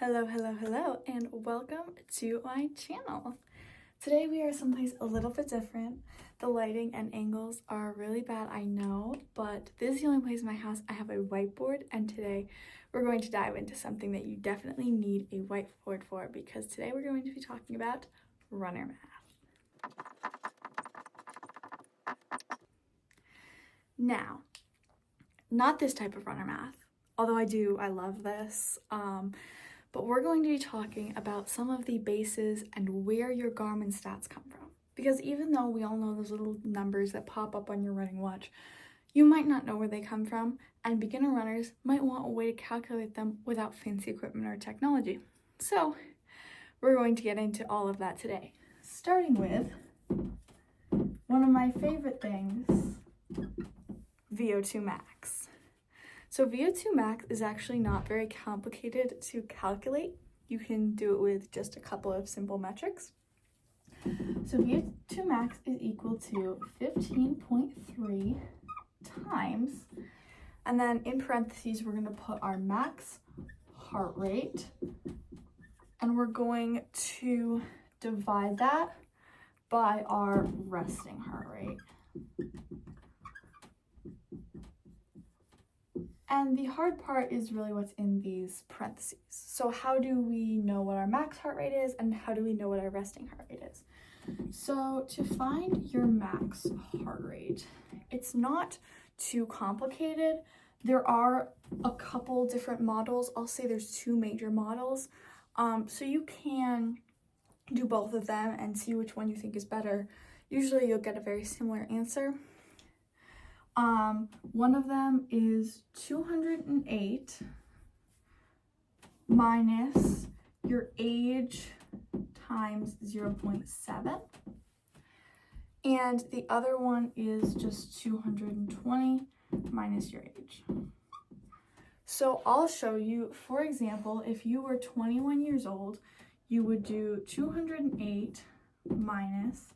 Hello, and welcome to my channel. Today we are someplace a little bit different. The lighting and angles are really bad, I know, but this is the only place in my house I have a whiteboard, and today we're going to dive into something that you definitely need a whiteboard for, because today we're going to be talking about runner math. Now, not this type of runner math, although I love this, but we're going to be talking about some of the bases and where your Garmin stats come from. Because even though we all know those little numbers that pop up on your running watch, you might not know where they come from, and beginner runners might want a way to calculate them without fancy equipment or technology. So we're going to get into all of that today, starting with one of my favorite things, VO2 max. So VO2 max is actually not very complicated to calculate. You can do it with just a couple of simple metrics. So VO2 max is equal to 15.3 times, and then in parentheses we're going to put our max heart rate, and we're going to divide that by our resting heart rate. And the hard part is really what's in these parentheses. So how do we know what our max heart rate is, and how do we know what our resting heart rate is? So to find your max heart rate, it's not too complicated. There are a couple different models. I'll say there's two major models. So you can do both of them and see which one you think is better. Usually you'll get a very similar answer. One of them is 208 minus your age times 0.7. And the other one is just 220 minus your age. So I'll show you, for example, if you were 21 years old, you would do 208 minus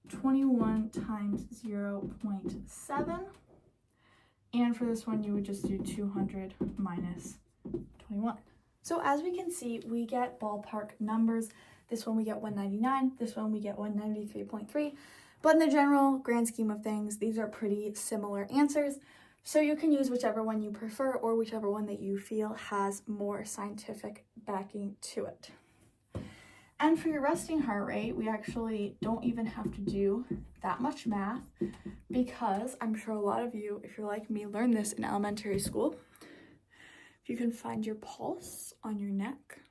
21 times 0.7, and for this one you would just do 200 minus 21. So as we can see, we get ballpark numbers. This one we get 199, this one we get 193.3, but in the general grand scheme of things, these are pretty similar answers, so you can use whichever one you prefer or whichever one that you feel has more scientific backing to it. And for your resting heart rate, we actually don't even have to do that much math, because I'm sure a lot of you, if you're like me, learned this in elementary school. If you can find your pulse on your neck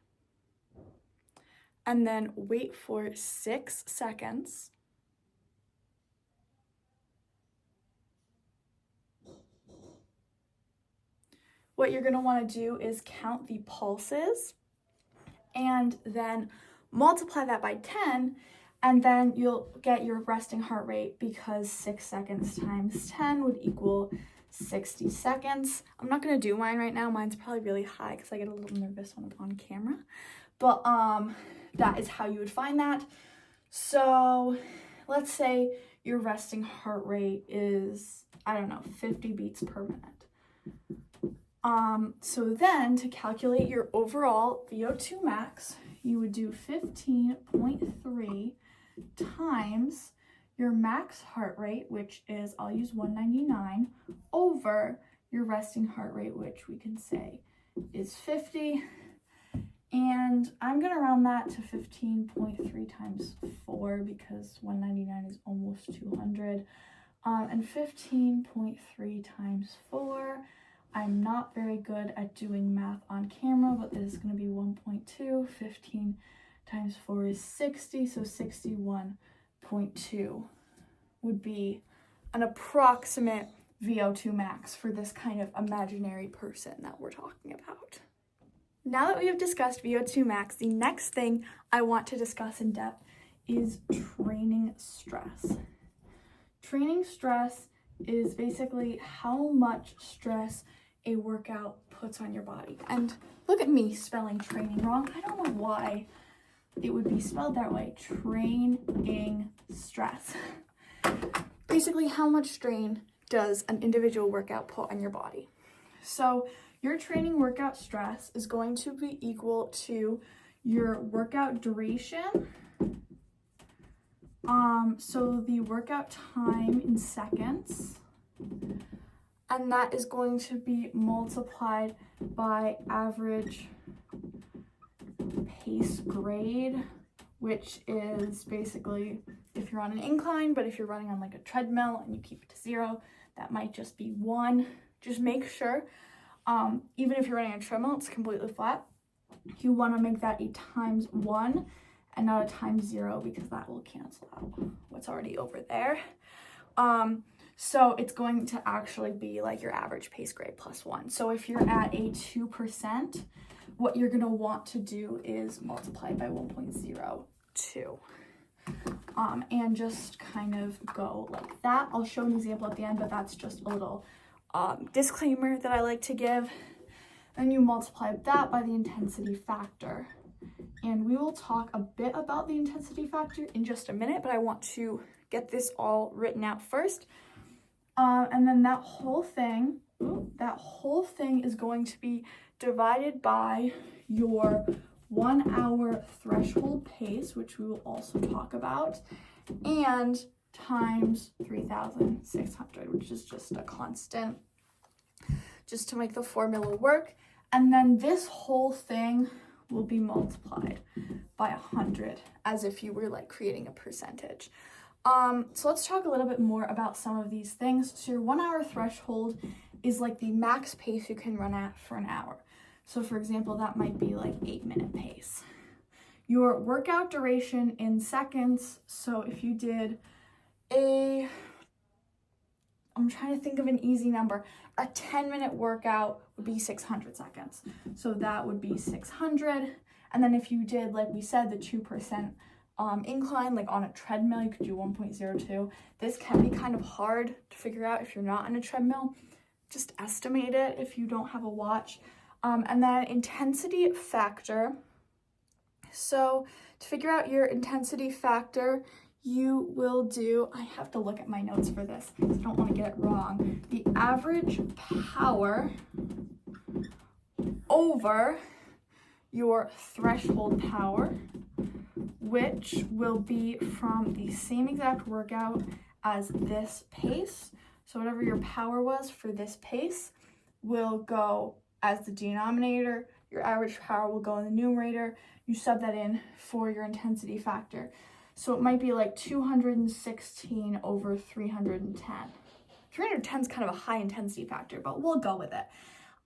and then wait for 6 seconds. What you're going to want to do is count the pulses and then multiply that by 10, and then you'll get your resting heart rate, because 6 seconds times 10 would equal 60 seconds. I'm not going to do mine right now. Mine's probably really high because I get a little nervous when I'm on camera. But that is how you would find that. So let's say your resting heart rate is, 50 beats per minute. So then to calculate your overall VO2 max, you would do 15.3 times your max heart rate, which is, I'll use 199, over your resting heart rate, which we can say is 50. And I'm going to round that to 15.3 times 4, because 199 is almost 200. And 15.3 times 4, I'm not very good at doing math on camera, but this is going to be 1.2. 15 times 4 is 60, so 61.2 would be an approximate VO2 max for this kind of imaginary person that we're talking about. Now that we have discussed VO2 max, the next thing I want to discuss in depth is training stress. Training stress is basically how much stress a workout puts on your body. And look at me spelling training wrong. I don't know why it would be spelled that way. Training stress. Basically, how much strain does an individual workout put on your body? So your training workout stress is going to be equal to your workout duration. So the workout time in seconds, and that is going to be multiplied by average pace grade, which is basically if you're on an incline, but if you're running on like a treadmill and you keep it to 0, that might just be 1. Just make sure, even if you're running a treadmill, it's completely flat. You want to make that a times 1 and not a times 0, because that will cancel out what's already over there. So it's going to actually be like your average pace grade plus 1. So if you're at a 2%, what you're going to want to do is multiply by 1.02. And just kind of go like that. I'll show an example at the end, but that's just a little disclaimer that I like to give. And you multiply that by the intensity factor. And we will talk a bit about the intensity factor in just a minute, but I want to get this all written out first. And then that whole thing is going to be divided by your 1 hour threshold pace, which we will also talk about, and times 3,600, which is just a constant, just to make the formula work. And then this whole thing will be multiplied by 100, as if you were like creating a percentage. So let's talk a little bit more about some of these things. So your 1 hour threshold is like the max pace you can run at for an hour. So for example, that might be like 8-minute pace. Your workout duration in seconds. So if you did I'm trying to think of an easy number. A 10-minute workout would be 600 seconds. So that would be 600. And then if you did, like we said, the 2% incline, like on a treadmill, you could do 1.02. This can be kind of hard to figure out if you're not on a treadmill. Just estimate it if you don't have a watch. And then intensity factor. So to figure out your intensity factor, you will do, I have to look at my notes for this because I don't want to get it wrong, the average power over your threshold power, which will be from the same exact workout as this pace. So whatever your power was for this pace will go as the denominator. Your average power will go in the numerator. You sub that in for your intensity factor. So it might be like 216 over 310. 310 is kind of a high intensity factor, but we'll go with it.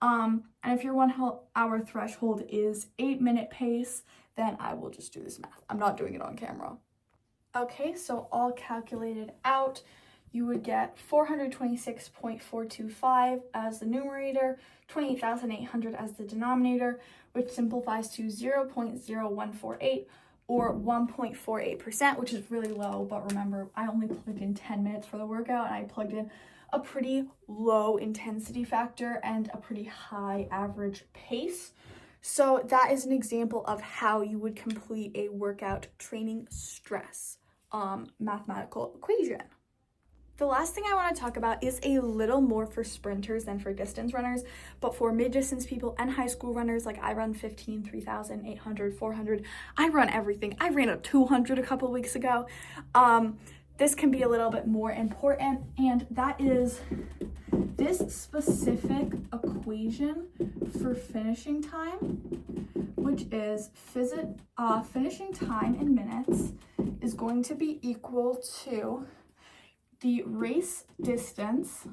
And if your 1 hour threshold is 8-minute pace, then I will just do this math. I'm not doing it on camera. Okay, so all calculated out, you would get 426.425 as the numerator, 28,800 as the denominator, which simplifies to 0.0148 or 1.48%, which is really low. But remember, I only plugged in 10 minutes for the workout, and I plugged in a pretty low intensity factor and a pretty high average pace. So that is an example of how you would complete a workout training stress mathematical equation. The last thing I want to talk about is a little more for sprinters than for distance runners, but for mid-distance people and high school runners, like I run 15, 3,000, 800, 400. I run everything. I ran a 200 a couple weeks ago. This can be a little bit more important, and that is this specific equation for finishing time, which is finishing time in minutes is going to be equal to the race distance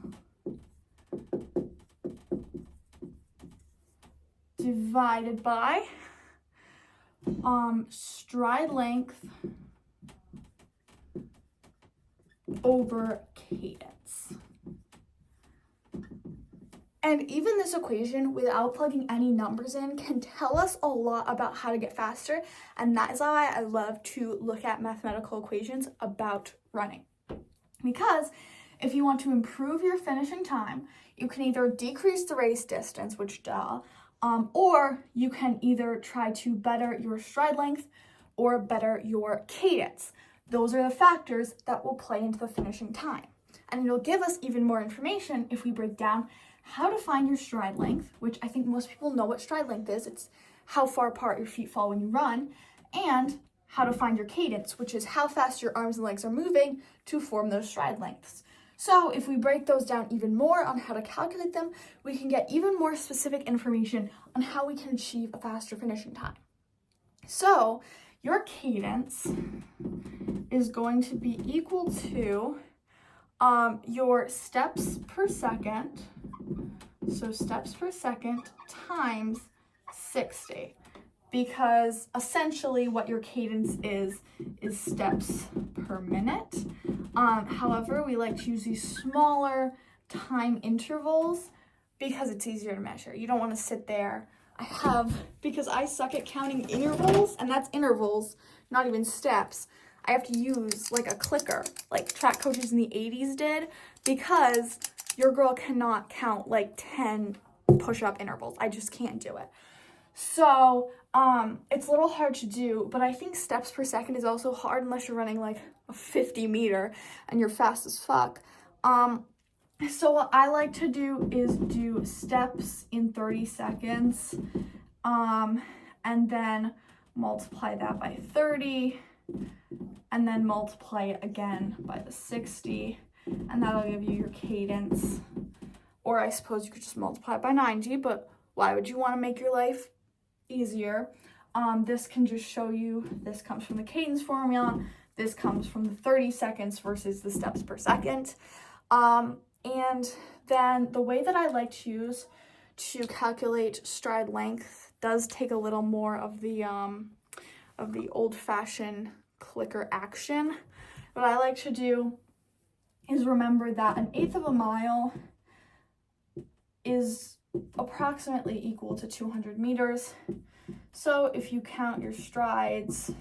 divided by stride length over cadence. And even this equation, without plugging any numbers in, can tell us a lot about how to get faster, and that is why I love to look at mathematical equations about running. Because if you want to improve your finishing time, you can either decrease the race distance, which or you can either try to better your stride length or better your cadence. Those are the factors that will play into the finishing time. And it'll give us even more information if we break down how to find your stride length, which I think most people know what stride length is. It's how far apart your feet fall when you run, and how to find your cadence, which is how fast your arms and legs are moving to form those stride lengths. So if we break those down even more on how to calculate them, we can get even more specific information on how we can achieve a faster finishing time. So your cadence is going to be equal to your steps per second, so steps per second times 60, because essentially what your cadence is steps per minute. However, we like to use these smaller time intervals because it's easier to measure. You don't want to sit there. Because I suck at counting intervals, and that's intervals, not even steps. I have to use like a clicker, like track coaches in the 80s did, because your girl cannot count like 10 push-up intervals. I just can't do it. So it's a little hard to do, but I think steps per second is also hard unless you're running like a 50 meter and you're fast as fuck. So what I like to do is do steps in 30 seconds, and then multiply that by 30, and then multiply it again by the 60, and that'll give you your cadence. Or I suppose you could just multiply it by 90, but why would you want to make your life easier? This can just show you, this comes from the cadence formula, this comes from the 30 seconds versus the steps per second. And then the way that I like to use to calculate stride length does take a little more of the old-fashioned clicker action. What I like to do is remember that 1/8 of a mile is approximately equal to 200 meters. So if you count your strides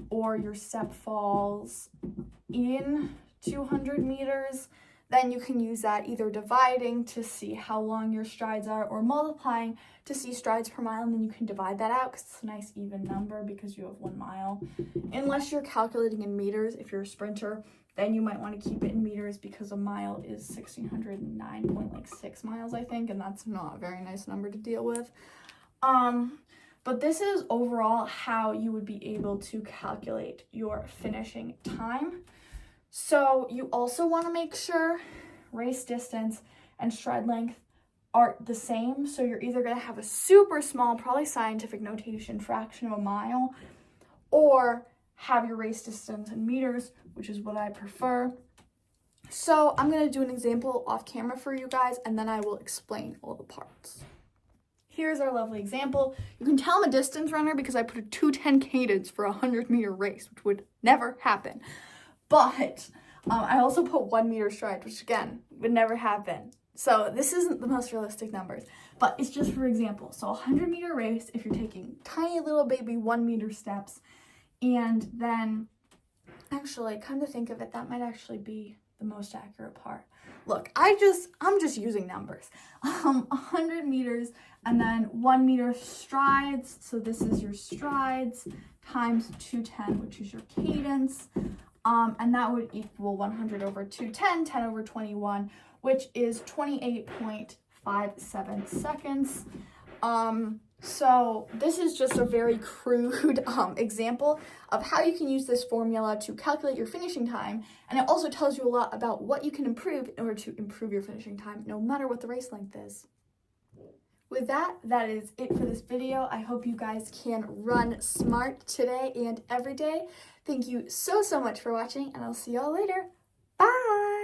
or your step falls in 200 meters, then you can use that either dividing to see how long your strides are or multiplying to see strides per mile, and then you can divide that out because it's a nice even number because you have 1 mile. Unless you're calculating in meters, if you're a sprinter, then you might want to keep it in meters because a mile is 1,609.6 miles, I think, and that's not a very nice number to deal with. But this is overall how you would be able to calculate your finishing time. So you also want to make sure race distance and stride length are the same. So you're either going to have a super small, probably scientific notation fraction of a mile, or have your race distance in meters, which is what I prefer. So I'm going to do an example off camera for you guys, and then I will explain all the parts. Here's our lovely example. You can tell I'm a distance runner because I put a 2:10 cadence for a 100-meter race, which would never happen. But I also put 1 meter stride, which again, would never happen. So this isn't the most realistic numbers, but it's just for example. So a 100-meter race, if you're taking tiny little baby 1 meter steps, and then actually, come to think of it, that might actually be the most accurate part. Look, I'm just using numbers. 100 meters and then 1 meter strides. So this is your strides times 210, which is your cadence. And that would equal 100 over 210, 10 over 21, which is 28.57 seconds. So this is just a very crude example of how you can use this formula to calculate your finishing time. And it also tells you a lot about what you can improve in order to improve your finishing time, no matter what the race length is. With that, that is it for this video. I hope you guys can run smart today and every day. Thank you so much for watching, and I'll see y'all later. Bye!